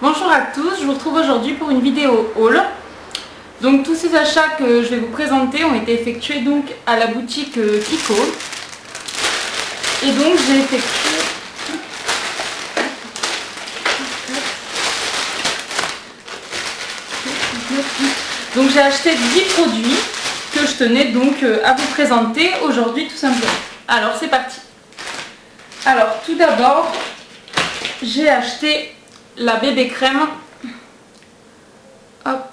Bonjour à tous, je vous retrouve aujourd'hui pour une vidéo haul. Donc tous ces achats que je vais vous présenter ont été effectués donc à la boutique Kiko. Et donc j'ai effectué j'ai acheté 10 produits que je tenais donc à vous présenter aujourd'hui tout simplement. Alors c'est parti. Alors tout d'abord, j'ai acheté la bébé crème, hop,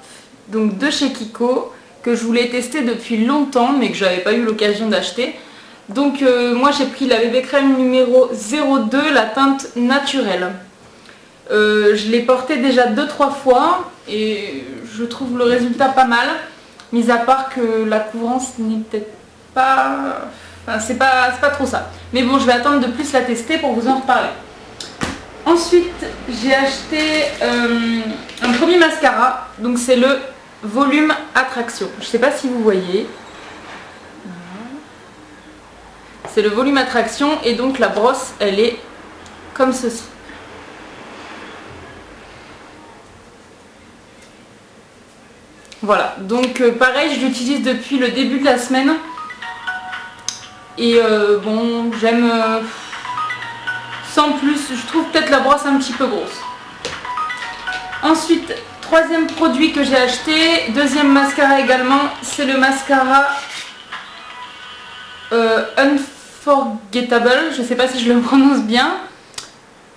donc de chez Kiko, que je voulais tester depuis longtemps mais que j'avais pas eu l'occasion d'acheter. Donc moi j'ai pris la bébé crème numéro 02, la teinte naturelle. Je l'ai portée déjà 2-3 fois et je trouve le résultat pas mal, mis à part que la couvrance n'est peut-être pas... Enfin, c'est pas trop ça. Mais bon, je vais attendre de plus la tester pour vous en reparler. Ensuite, j'ai acheté un premier mascara, donc c'est le Volume Attraction. Je ne sais pas si vous voyez. C'est le Volume Attraction et donc la brosse, elle est comme ceci. Voilà, donc pareil, je l'utilise depuis le début de la semaine. Et bon, j'aime... sans plus, je trouve peut-être la brosse un petit peu grosse. Ensuite, troisième produit que j'ai acheté, deuxième mascara également, c'est le mascara Unforgettable, je ne sais pas si je le prononce bien,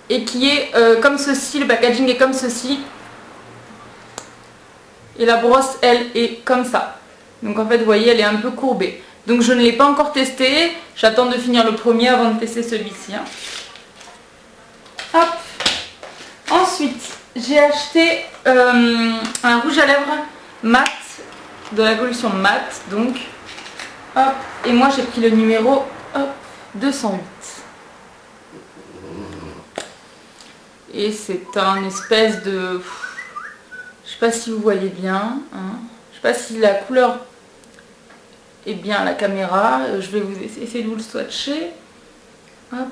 et qui est comme ceci, le packaging est comme ceci, et la brosse, elle, est comme ça. Donc en fait, vous voyez, elle est un peu courbée. Donc je ne l'ai pas encore testé, j'attends de finir le premier avant de tester celui-ci. Hop. Ensuite, j'ai acheté un rouge à lèvres mat, de la collection mat, donc, hop, et moi j'ai pris le numéro, hop, 208. Et c'est un espèce de... Je sais pas si vous voyez bien, hein. Je sais pas si la couleur est bien à la caméra, je vais vous essayer de vous le swatcher. Hop.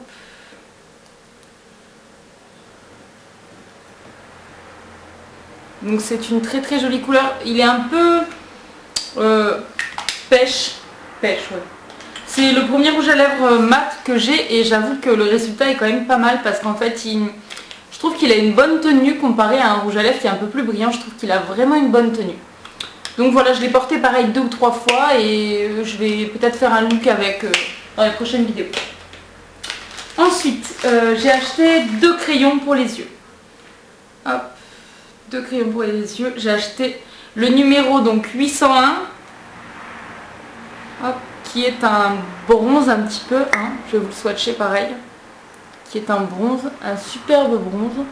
Donc c'est une très très jolie couleur, il est un peu pêche, ouais. C'est le premier rouge à lèvres mat que j'ai et j'avoue que le résultat est quand même pas mal parce qu'en fait je trouve qu'il a une bonne tenue comparé à un rouge à lèvres qui est un peu plus brillant. Je trouve qu'il a vraiment une bonne tenue. Donc voilà, je l'ai porté pareil 2 ou 3 fois et je vais peut-être faire un look avec dans les prochaines vidéos. Ensuite, j'ai acheté 2 crayons pour les yeux. Hop, 2 crayons pour les yeux. J'ai acheté le numéro donc 801. Hop, qui est un bronze un petit peu. Hein, je vais vous le swatcher pareil. Qui est un bronze, un superbe bronze.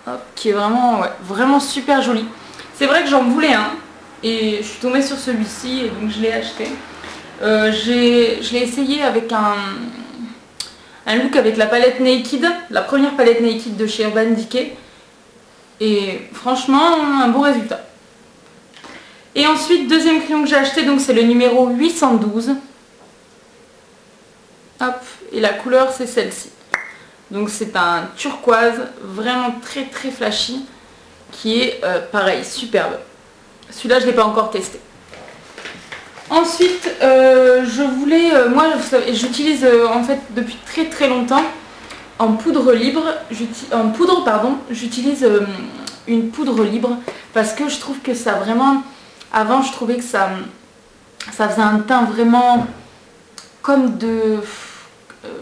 Hop, qui est vraiment, ouais, vraiment super joli. C'est vrai que j'en voulais un et je suis tombée sur celui-ci et donc je l'ai acheté. Je l'ai essayé avec un look avec la palette Naked, la première palette Naked de chez Urban Decay. Et franchement, un bon résultat. Et ensuite, deuxième crayon que j'ai acheté, donc c'est le numéro 812. Hop, et la couleur c'est celle-ci. Donc c'est un turquoise, vraiment très très flashy, qui est pareil, superbe. Celui-là je ne l'ai pas encore testé. Ensuite, je voulais, moi j'utilise en fait depuis très très longtemps en poudre libre, j'utilise une poudre libre parce que je trouve que ça vraiment, avant je trouvais que ça faisait un teint vraiment comme de...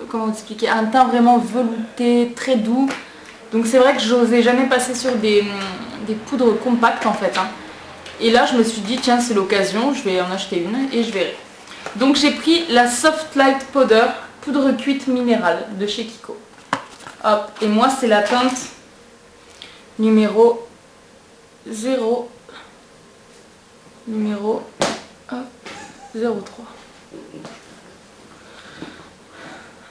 comment vous expliquer, un teint vraiment velouté, très doux. Donc c'est vrai que j'osais jamais passer sur des poudres compactes en fait. Hein. Et là je me suis dit tiens c'est l'occasion, je vais en acheter une et je verrai. Donc j'ai pris la Soft Light Powder, poudre cuite minérale de chez Kiko. Hop, et moi c'est la teinte numéro 0, numéro hop, 03.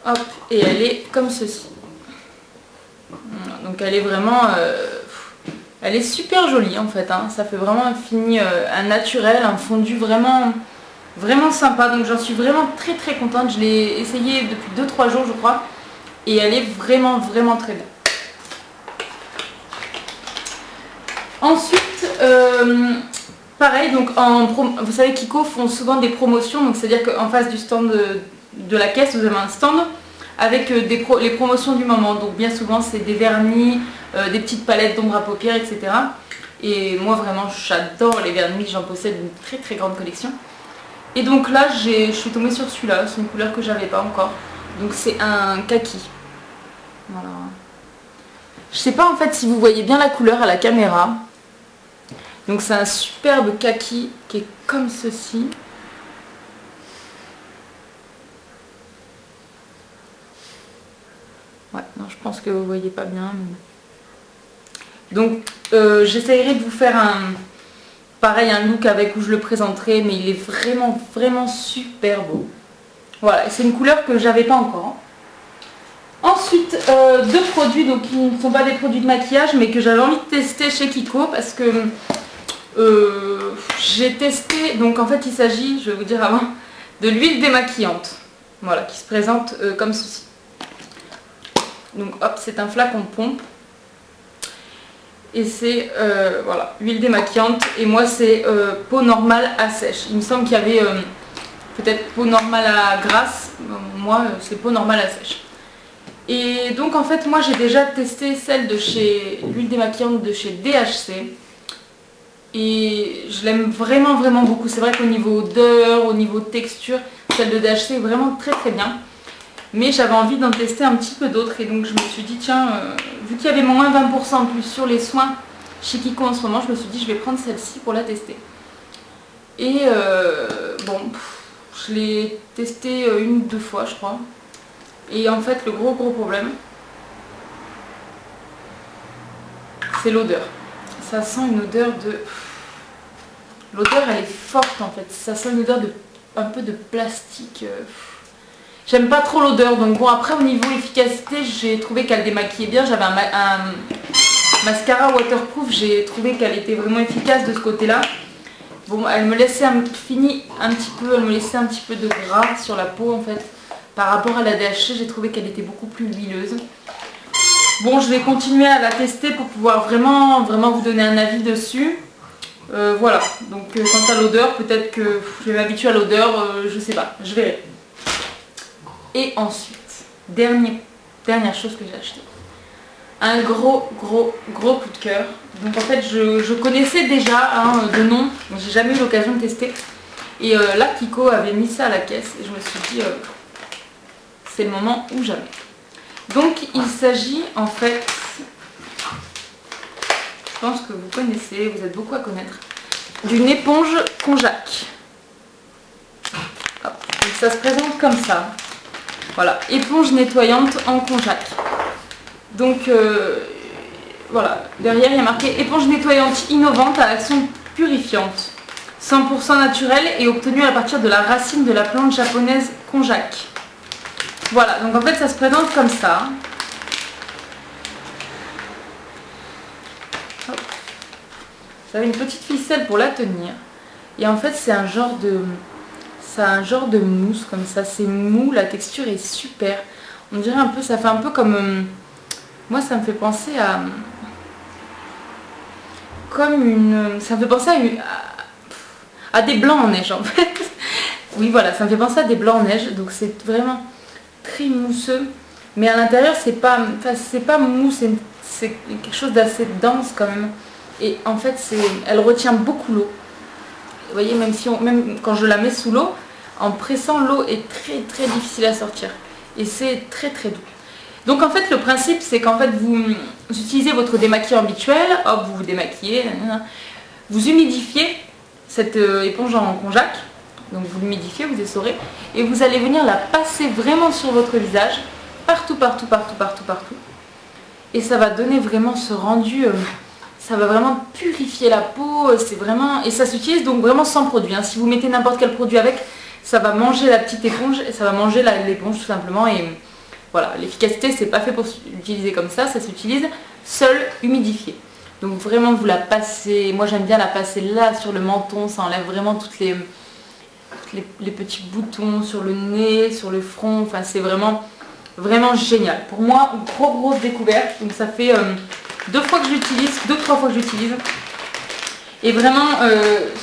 Hop, et elle est comme ceci. Donc elle est vraiment... elle est super jolie en fait. Hein. Ça fait vraiment un fini, un naturel, un fondu vraiment, vraiment sympa. Donc j'en suis vraiment très très contente. Je l'ai essayé depuis 2-3 jours je crois. Et elle est vraiment vraiment très bien. Ensuite, pareil, donc vous savez Kiko font souvent des promotions, donc c'est-à-dire qu'en face du stand de la caisse, vous avez un stand avec les promotions du moment. Donc bien souvent c'est des vernis, des petites palettes d'ombre à paupières, etc. Et moi vraiment j'adore les vernis, j'en possède une très très grande collection. Et donc là je suis tombée sur celui-là, c'est une couleur que j'avais pas encore. Donc c'est un kaki. Voilà. Je sais pas en fait si vous voyez bien la couleur à la caméra. Donc c'est un superbe kaki qui est comme ceci. Ouais, non, je pense que vous voyez pas bien. Mais... Donc j'essayerai de vous faire pareil un look avec où je le présenterai, mais il est vraiment vraiment super beau. Voilà, et c'est une couleur que j'avais pas encore. Ensuite, deux produits donc, qui ne sont pas des produits de maquillage, mais que j'avais envie de tester chez Kiko parce que j'ai testé. Donc en fait, il s'agit, je vais vous dire avant, de l'huile démaquillante. Voilà, qui se présente comme ceci. Donc hop, c'est un flacon de pompe. Et c'est, voilà, huile démaquillante. Et moi, c'est peau normale à sèche. Il me semble qu'il y avait peut-être peau normale à grasse. Moi, c'est peau normale à sèche. Et donc en fait moi j'ai déjà testé celle de chez l'huile démaquillante de chez DHC et je l'aime vraiment vraiment beaucoup. C'est vrai qu'au niveau odeur, au niveau texture, celle de DHC est vraiment très très bien. Mais j'avais envie d'en tester un petit peu d'autres et donc je me suis dit tiens, vu qu'il y avait moins 20% en plus sur les soins chez Kiko en ce moment, je me suis dit je vais prendre celle-ci pour la tester. Et bon, je l'ai testée une ou deux fois je crois. Et en fait le gros problème c'est l'odeur. Ça sent une odeur de... L'odeur elle est forte en fait. Ça sent une odeur de un peu de plastique. J'aime pas trop l'odeur. Donc bon après au niveau efficacité j'ai trouvé qu'elle démaquillait bien. J'avais un mascara waterproof. J'ai trouvé qu'elle était vraiment efficace de ce côté là. Bon elle me laissait un petit peu de gras sur la peau en fait. Par rapport à la DHC, j'ai trouvé qu'elle était beaucoup plus huileuse. Bon, je vais continuer à la tester pour pouvoir vraiment vous donner un avis dessus. Voilà, donc quant à l'odeur, peut-être que je vais m'habituer à l'odeur, je sais pas, je verrai. Et ensuite, dernière chose que j'ai acheté. Un gros coup de cœur. Donc en fait, je connaissais déjà hein, de nom, mais j'ai jamais eu l'occasion de tester. Et là, Kiko avait mis ça à la caisse et je me suis dit... c'est le moment ou jamais. Donc il s'agit en fait, je pense que vous connaissez, vous êtes beaucoup à connaître, d'une éponge konjac. Hop. Donc ça se présente comme ça. Voilà, éponge nettoyante en konjac. Donc voilà, derrière il y a marqué éponge nettoyante innovante à action purifiante. 100% naturelle et obtenue à partir de la racine de la plante japonaise konjac. Voilà, donc en fait ça se présente comme ça. Hop. Vous avez une petite ficelle pour la tenir. Et en fait c'est un genre de mousse comme ça. C'est mou, la texture est super. On dirait un peu, ça fait un peu comme... moi ça me fait penser à... comme une... ça me fait penser à des blancs en neige en fait. Oui voilà, ça me fait penser à des blancs en neige. Donc c'est vraiment... très mousseux, mais à l'intérieur c'est pas mou, c'est quelque chose d'assez dense quand même. Et en fait elle retient beaucoup l'eau. Vous voyez, même quand je la mets sous l'eau, en pressant l'eau est très difficile à sortir. Et c'est très doux. Donc en fait le principe c'est qu'en fait vous utilisez votre démaquillant habituel, hop vous vous démaquillez, vous humidifiez cette éponge en konjac. Donc vous l'humidifiez, vous essorez et vous allez venir la passer vraiment sur votre visage, partout. Et ça va donner vraiment ce rendu, ça va vraiment purifier la peau, c'est vraiment... Et ça s'utilise donc vraiment sans produit. Hein. Si vous mettez n'importe quel produit avec, ça va manger la petite éponge et ça va manger l'éponge tout simplement. Et voilà, l'efficacité c'est pas fait pour l'utiliser comme ça s'utilise seul humidifié. Donc vraiment vous la passez, moi j'aime bien la passer là sur le menton, ça enlève vraiment toutes les petits boutons sur le nez, sur le front, enfin c'est vraiment génial. Pour moi, grosse découverte, donc ça fait 2 fois que je l'utilise, 2-3 fois que je l'utilise Et vraiment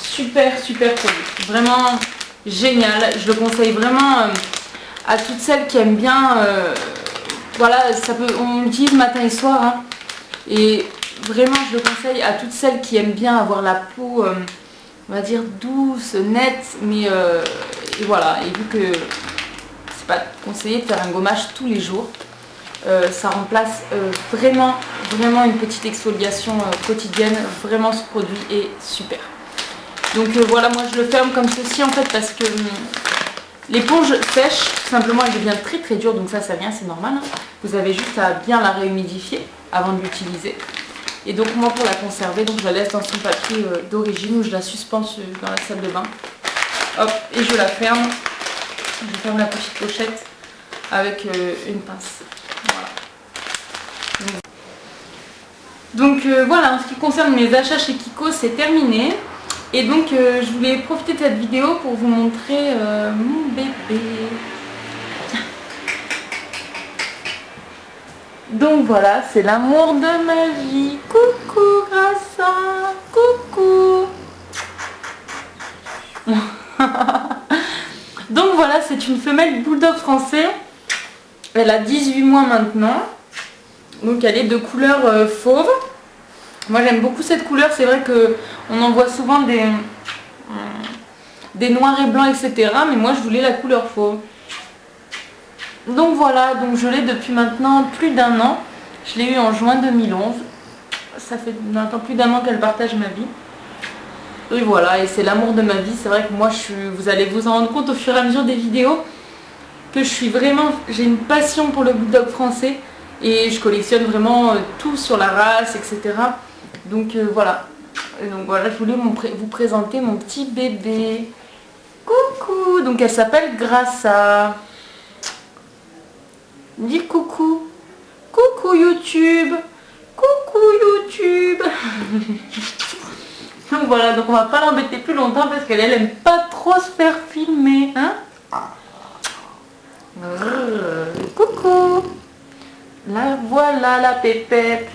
super produit, vraiment génial. Je le conseille vraiment à toutes celles qui aiment bien, voilà, on l'utilise matin et soir, hein. Et vraiment je le conseille à toutes celles qui aiment bien avoir la peau, on va dire douce, nette, mais et voilà, et vu que c'est pas conseillé de faire un gommage tous les jours, ça remplace vraiment une petite exfoliation quotidienne. Vraiment ce produit est super. Donc voilà, moi je le ferme comme ceci en fait parce que l'éponge sèche, tout simplement elle devient très dure, donc ça c'est rien, c'est normal, hein. Vous avez juste à bien la réhumidifier avant de l'utiliser. Et donc moi pour la conserver, donc je la laisse dans son papier d'origine, où je la suspends dans la salle de bain. Hop, et je la ferme. Je ferme la petite pochette avec une pince. Voilà. Donc voilà, en ce qui concerne mes achats chez Kiko, c'est terminé. Et donc je voulais profiter de cette vidéo pour vous montrer mon bébé. Donc voilà, c'est l'amour de ma vie. Coucou Grassa, coucou. Donc voilà, c'est une femelle bulldog français. Elle a 18 mois maintenant. Donc elle est de couleur fauve. Moi j'aime beaucoup cette couleur. C'est vrai qu'on en voit souvent des noirs et blancs, etc. Mais moi je voulais la couleur fauve. Donc voilà, donc je l'ai depuis maintenant plus d'1 an. Je l'ai eu en juin 2011. Ça fait maintenant plus d'1 an qu'elle partage ma vie. Et voilà, et c'est l'amour de ma vie. C'est vrai que moi, vous allez vous en rendre compte au fur et à mesure des vidéos que j'ai une passion pour le bulldog français et je collectionne vraiment tout sur la race, etc. Donc voilà. Et donc voilà, je voulais vous présenter mon petit bébé. Coucou. Donc elle s'appelle Grassa. Dis coucou. Coucou YouTube. Coucou YouTube. Donc voilà, donc on va pas l'embêter plus longtemps parce qu'elle aime pas trop se faire filmer, hein. Coucou. Là voilà la pépette.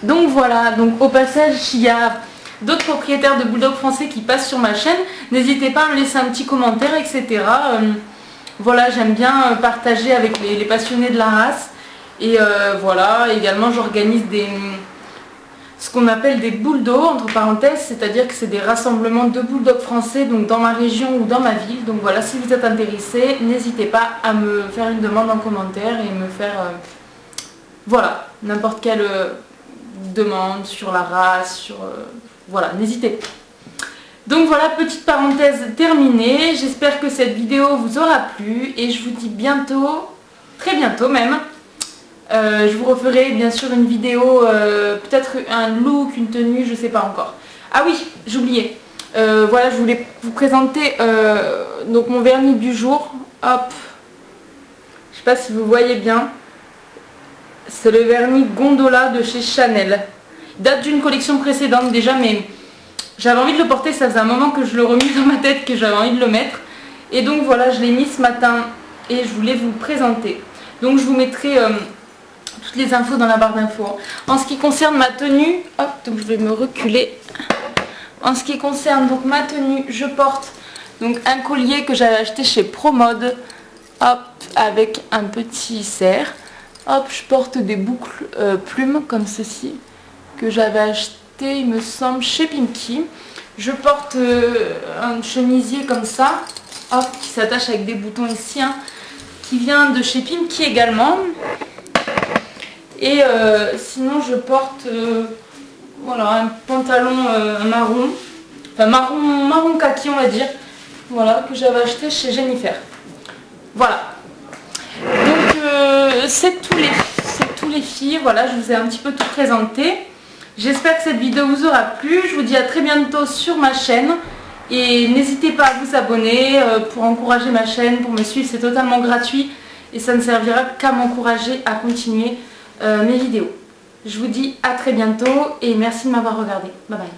Donc voilà, donc au passage, il y a d'autres propriétaires de bulldog français qui passent sur ma chaîne. N'hésitez pas à me laisser un petit commentaire, etc. Voilà, j'aime bien partager avec les passionnés de la race. Et voilà, également j'organise ce qu'on appelle des bulldogs, entre parenthèses, c'est-à-dire que c'est des rassemblements de bulldogs français, donc dans ma région ou dans ma ville. Donc voilà, si vous êtes intéressé, n'hésitez pas à me faire une demande en commentaire et me faire, voilà, n'importe quelle demande sur la race, voilà, n'hésitez pas. Donc voilà, petite parenthèse terminée. J'espère que cette vidéo vous aura plu et je vous dis bientôt, très bientôt même. Je vous referai bien sûr une vidéo, peut-être un look, une tenue, je sais pas encore. Ah oui, j'oubliais. Voilà, je voulais vous présenter donc mon vernis du jour. Hop. Je sais pas si vous voyez bien. C'est le vernis Gondola de chez Chanel. Il date d'une collection précédente déjà, mais j'avais envie de le porter. Ça faisait un moment que je le remis dans ma tête, que j'avais envie de le mettre. Et donc voilà, je l'ai mis ce matin et je voulais vous le présenter. Donc je vous mettrai toutes les infos dans la barre d'infos. En ce qui concerne ma tenue, hop, donc je vais me reculer. En ce qui concerne donc ma tenue, je porte donc un collier que j'avais acheté chez Promode, hop, avec un petit cerf. Hop, je porte des boucles plumes comme ceci que j'avais acheté, il me semble, chez Pimki. Je porte un chemisier comme ça, hop, qui s'attache avec des boutons ici, hein, qui vient de chez Pimki également. Et sinon je porte voilà, un pantalon marron, enfin marron kaki on va dire, voilà, que j'avais acheté chez Jennifer. Voilà. Donc c'est tous les filles, voilà, je vous ai un petit peu tout présenté. J'espère que cette vidéo vous aura plu. Je vous dis à très bientôt sur ma chaîne. Et n'hésitez pas à vous abonner pour encourager ma chaîne, pour me suivre, c'est totalement gratuit. Et ça ne servira qu'à m'encourager à continuer mes vidéos. Je vous dis à très bientôt et merci de m'avoir regardé. Bye bye.